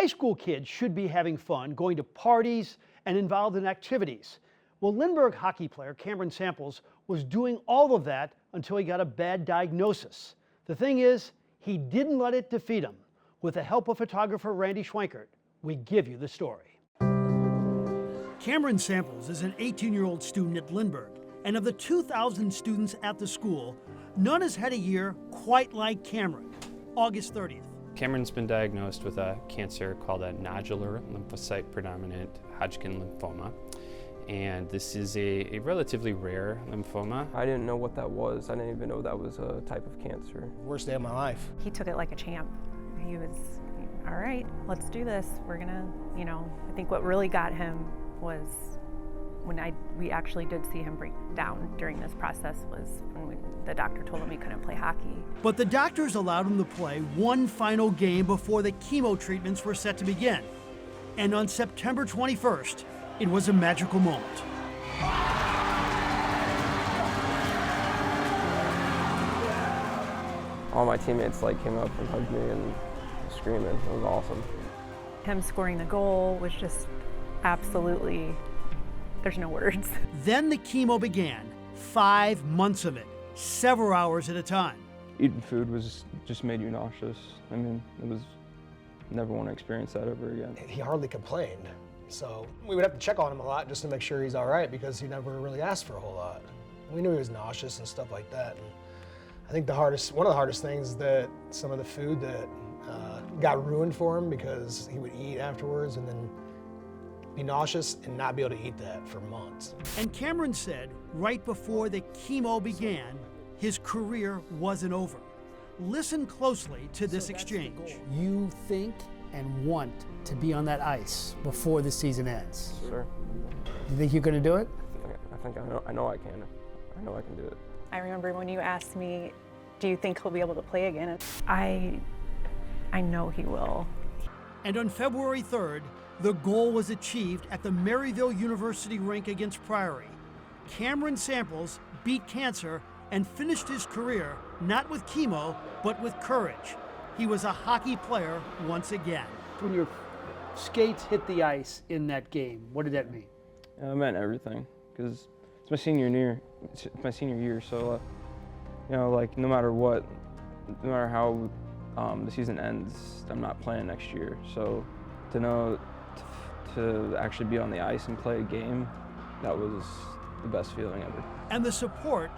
High school kids should be having fun, going to parties, and involved in activities. Well, Lindbergh hockey player Cameron Samples was doing all of that until he got a bad diagnosis. The thing is, he didn't let it defeat him. With the help of photographer Randy Schwenkert, we give you the story. Cameron Samples is an 18-year-old student at Lindbergh, and of the 2,000 students at the school, none has had a year quite like Cameron. August 30th. Cameron's been diagnosed with a cancer called a nodular lymphocyte predominant Hodgkin lymphoma. And this is a relatively rare lymphoma. I didn't know what that was. I didn't even know that was a type of cancer. Worst day of my life. He took it like a champ. He was, all right, let's do this. We're gonna, I think what really got him was when we actually did see him break down during this process was when the doctor told him he couldn't play hockey. But the doctors allowed him to play one final game before the chemo treatments were set to begin. And on September 21st, it was a magical moment. All my teammates came up and hugged me and screaming. It was awesome. Him scoring the goal was just absolutely, there's no words. Then the chemo began, 5 months of it, several hours at a time. Eating food just made you nauseous. I mean, never want to experience that ever again. He hardly complained. So we would have to check on him a lot just to make sure he's all right because he never really asked for a whole lot. We knew he was nauseous and stuff like that. And I think one of the hardest things is that some of the food that got ruined for him because he would eat afterwards and then be nauseous and not be able to eat that for months. And Cameron said right before the chemo began, his career wasn't over. Listen closely to this exchange. You think and want to be on that ice before the season ends. Sure. You think you're going to do it? I know I can. I know I can do it. I remember when you asked me, do you think he'll be able to play again? I know he will. And on February 3rd, the goal was achieved at the Maryville University rink against Priory. Cameron Samples beat cancer and finished his career not with chemo, but with courage. He was a hockey player once again. When your skates hit the ice in that game, what did that mean? It meant everything because it's my senior year. It's my senior year, so no matter what, no matter how the season ends, I'm not playing next year. So to know to actually be on the ice and play a game, that was the best feeling ever. And the support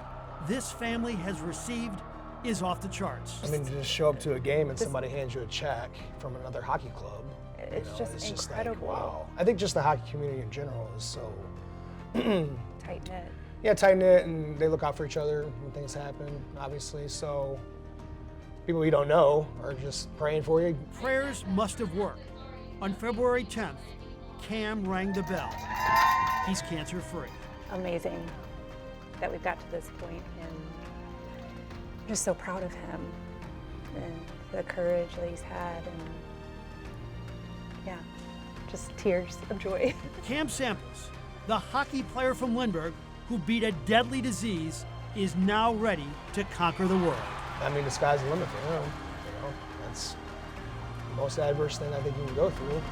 this family has received is off the charts. I mean, to just show up to a game and somebody hands you a check from another hockey club. It's just incredible. Wow. I think just the hockey community in general is so tight-knit. Yeah, tight-knit, and they look out for each other when things happen, obviously. So people you don't know are just praying for you. Prayers must have worked. On February 10th, Cam rang the bell. He's cancer-free. Amazing that we've got to this point, and I'm just so proud of him and the courage that he's had, and yeah, just tears of joy. Cam Samples, the hockey player from Lindbergh who beat a deadly disease, is now ready to conquer the world. I mean, the sky's the limit for him. That's the most adverse thing I think you can go through.